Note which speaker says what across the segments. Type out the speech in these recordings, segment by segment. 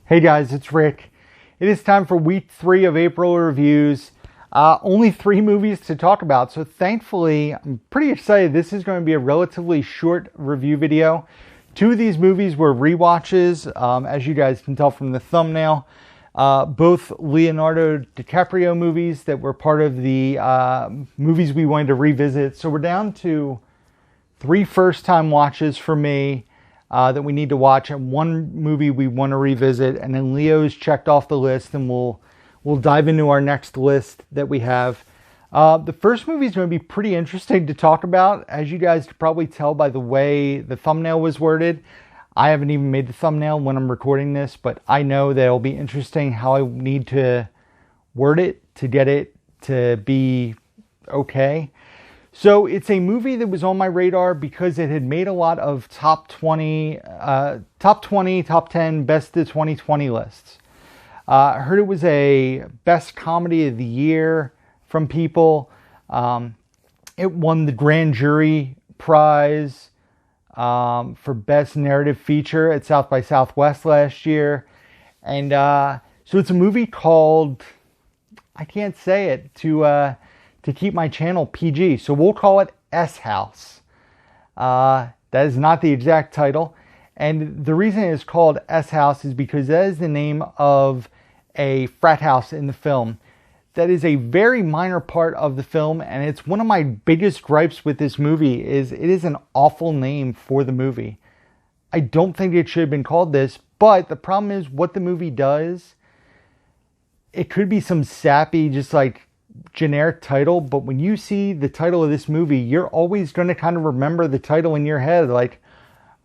Speaker 1: Hey guys, it's Rick. It is time for week 3 of April reviews. Only 3 movies to talk about, so thankfully I'm pretty excited. This is going to be a relatively short review video. 2 of these movies were rewatches, as you guys can tell from the thumbnail. Both Leonardo DiCaprio movies that were part of the movies we wanted to revisit. So we're down to 3 first-time watches for me. That we need to watch, and 1 movie we want to revisit, and then Leo's checked off the list, and we'll dive into our next list that we have. The first movie is going to be pretty interesting to talk about, as you guys could probably tell by the way the thumbnail was worded. I haven't even made the thumbnail when I'm recording this, but I know that it'll be interesting how I need to word it to get it to be okay. So it's a movie that was on my radar because it had made a lot of top 10, best of 2020 lists. I heard it was a best comedy of the year from people. It won the grand jury prize for best narrative feature at South by Southwest last year. And so it's a movie called, I can't say it, to keep my channel PG. So we'll call it S House. That is not the exact title. And the reason it's called S House is because that is the name of a frat house in the film. That is a very minor part of the film, and it's one of my biggest gripes with this movie is it is an awful name for the movie. I don't think it should have been called this, but the problem is what the movie does, it could be some sappy, just like generic title, but when you see the title of this movie, you're always going to kind of remember the title in your head, like,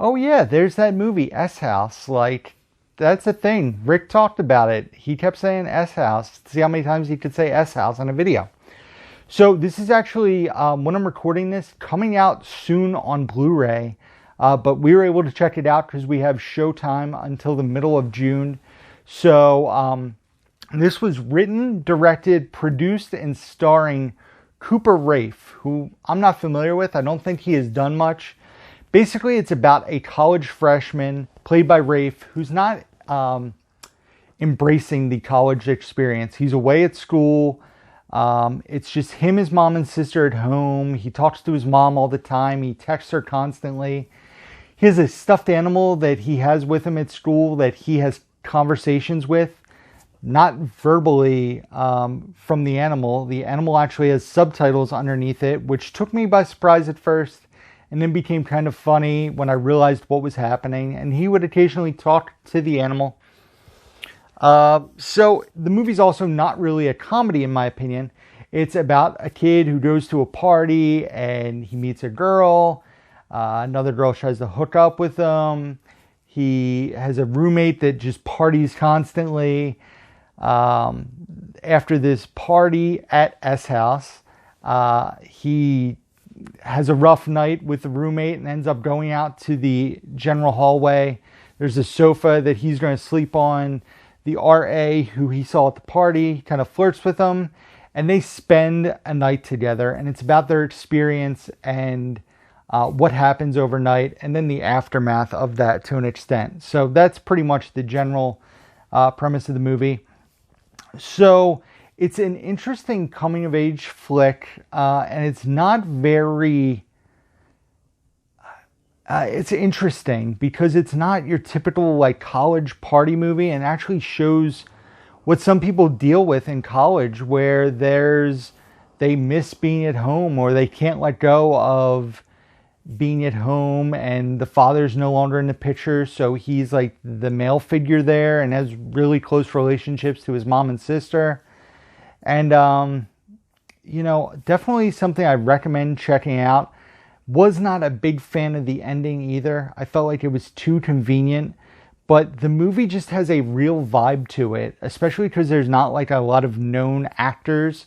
Speaker 1: oh yeah, there's that movie S House. Like, that's a thing. Rick talked about it. He kept saying S House. See how many times he could say S House on a video. So this is actually, when I'm recording this, coming out soon on Blu-ray, but we were able to check it out because we have showtime until the middle of June. So this was written, directed, produced, and starring Cooper Raiff, who I'm not familiar with. I don't think he has done much. Basically, it's about a college freshman, played by Raiff, who's not embracing the college experience. He's away at school. It's just him, his mom, and sister at home. He talks to his mom all the time. He texts her constantly. He has a stuffed animal that he has with him at school that he has conversations with. Not verbally from the animal. The animal actually has subtitles underneath it, which took me by surprise at first and then became kind of funny when I realized what was happening. And he would occasionally talk to the animal. So the movie's also not really a comedy in my opinion. It's about a kid who goes to a party and he meets a girl. Another girl tries to hook up with him. He has a roommate that just parties constantly. After this party at S House, he has a rough night with the roommate and ends up going out to the general hallway. There's a sofa that he's going to sleep on. The RA who he saw at the party kind of flirts with him, and they spend a night together, and it's about their experience and what happens overnight and then the aftermath of that to an extent. So that's pretty much the general premise of the movie. So it's an interesting coming of age flick, and it's not very, it's interesting because it's not your typical like college party movie, and actually shows what some people deal with in college, where they miss being at home, or they can't let go of being at home, and the father's no longer in the picture, so he's like the male figure there and has really close relationships to his mom and sister. And definitely something I recommend checking out. Was not a big fan of the ending either. I felt like it was too convenient, but the movie just has a real vibe to it, especially because there's not like a lot of known actors.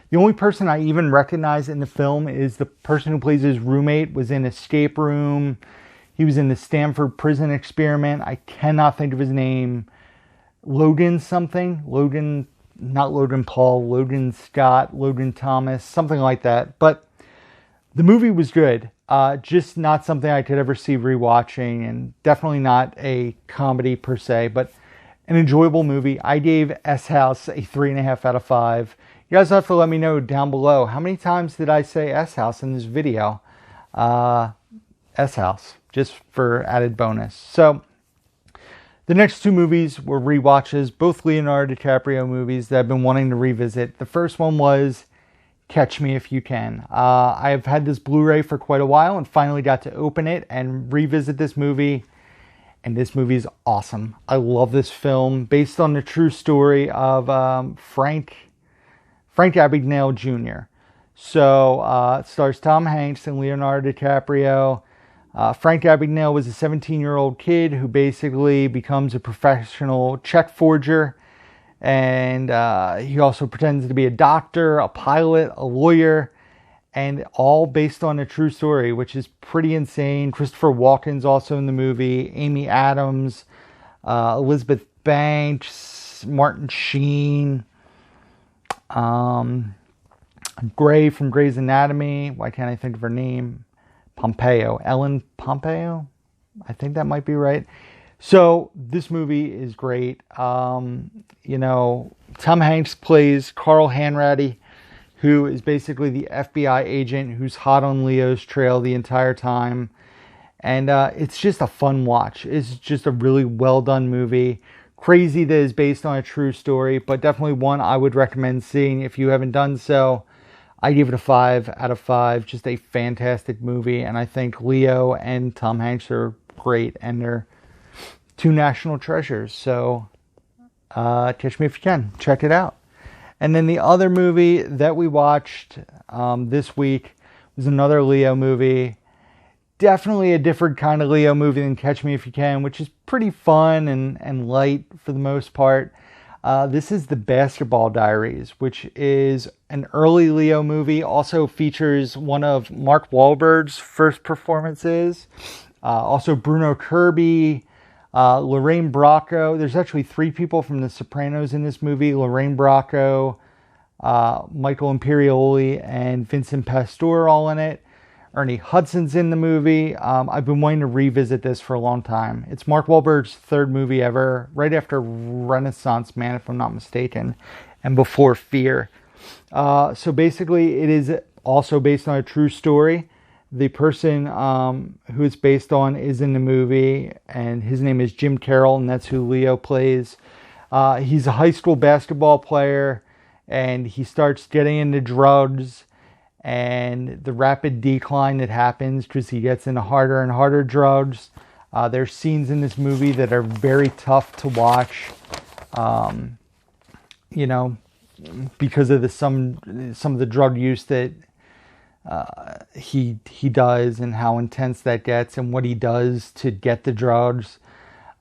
Speaker 1: The only person I even recognize in the film is the person who plays his roommate, was in Escape Room. He was in the Stanford Prison Experiment. I cannot think of his name. Logan something. Not Logan Paul. Logan Scott. Logan Thomas. Something like that. But the movie was good. Just not something I could ever see rewatching, and definitely not a comedy per se. But an enjoyable movie. I gave S House a 3.5 out of 5. You guys have to let me know down below, how many times did I say S House in this video? S House, just for added bonus. So, the next two movies were rewatches, both Leonardo DiCaprio movies that I've been wanting to revisit. The first one was Catch Me If You Can. I have had this Blu-ray for quite a while and finally got to open it and revisit this movie. And this movie is awesome. I love this film, based on the true story of Frank Abagnale Jr. So it stars Tom Hanks and Leonardo DiCaprio. Frank Abagnale was a 17-year-old kid who basically becomes a professional check forger. And he also pretends to be a doctor, a pilot, a lawyer, and all based on a true story, which is pretty insane. Christopher Walken's also in the movie. Amy Adams, Elizabeth Banks, Martin Sheen, Gray from Grey's Anatomy. Why can't I think of her name? Pompeo. Ellen Pompeo? I think that might be right. So this movie is great. Tom Hanks plays Carl Hanratty, who is basically the FBI agent who's hot on Leo's trail the entire time. And it's just a fun watch. It's just a really well done movie. Crazy that is based on a true story, but definitely one I would recommend seeing if you haven't done so. I give it a 5 out of 5. Just a fantastic movie. And I think Leo and Tom Hanks are great. And they're two national treasures. So Catch Me If You Can. Check it out. And then the other movie that we watched this week was another Leo movie. Definitely a different kind of Leo movie than Catch Me If You Can, which is pretty fun and light for the most part. This is the Basketball Diaries, which is an early Leo movie. Also features one of Mark Wahlberg's first performances. Also Bruno Kirby, Lorraine Bracco. There's actually 3 people from The Sopranos in this movie. Lorraine Bracco, Michael Imperioli, and Vincent Pastore all in it. Ernie Hudson's in the movie. I've been wanting to revisit this for a long time. It's Mark Wahlberg's 3rd movie ever, right after Renaissance Man, if I'm not mistaken, and before Fear. So basically, it is also based on a true story. The person who it's based on is in the movie, and his name is Jim Carroll, and that's who Leo plays. He's a high school basketball player, and he starts getting into drugs, and the rapid decline that happens because he gets into harder and harder drugs. There's scenes in this movie that are very tough to watch, because of some of the drug use that he does and how intense that gets and what he does to get the drugs.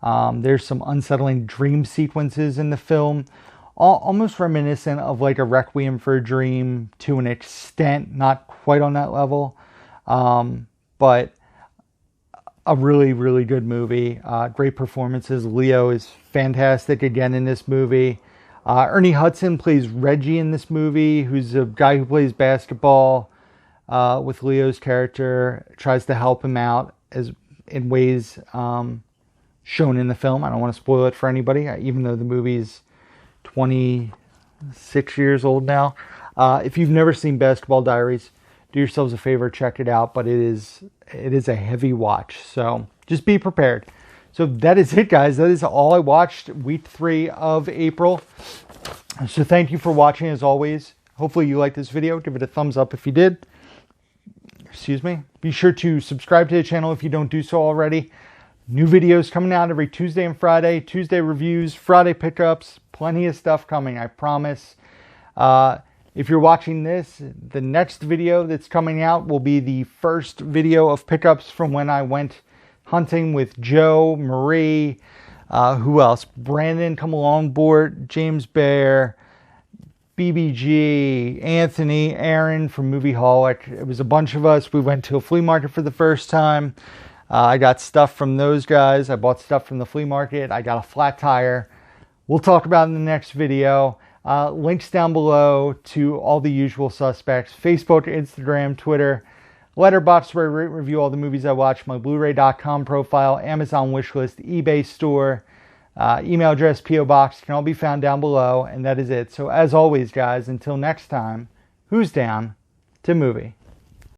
Speaker 1: There's some unsettling dream sequences in the film, almost reminiscent of like a Requiem for a Dream to an extent, not quite on that level, but a really, really good movie. Great performances. Leo is fantastic again in this movie. Ernie Hudson plays Reggie in this movie, who's a guy who plays basketball with Leo's character, tries to help him out in ways shown in the film. I don't want to spoil it for anybody, even though the movie's 26 years old now. If you've never seen Basketball Diaries, do yourselves a favor, check it out. But it is a heavy watch, so just be prepared. So that is it, guys. That is all I watched week 3 of April. So thank you for watching, as always. Hopefully you liked this video. Give it a thumbs up if you did. Excuse me. Be sure to subscribe to the channel if you don't do so already. New videos coming out every Tuesday and Friday. Tuesday reviews, Friday pickups. Plenty of stuff coming, I promise. If you're watching this, the next video that's coming out will be the first video of pickups from when I went hunting with Joe, Marie, who else? Brandon come along board, James Bear, BBG, Anthony, Aaron from Movieholic. It was a bunch of us. We went to a flea market for the first time. I got stuff from those guys. I bought stuff from the flea market. I got a flat tire. We'll talk about it in the next video. Links down below to all the usual suspects. Facebook, Instagram, Twitter, Letterboxd, where I review all the movies I watch, my Blu-ray.com profile, Amazon wishlist, eBay store, email address, P.O. Box can all be found down below, and that is it. So as always, guys, until next time, who's down to movie?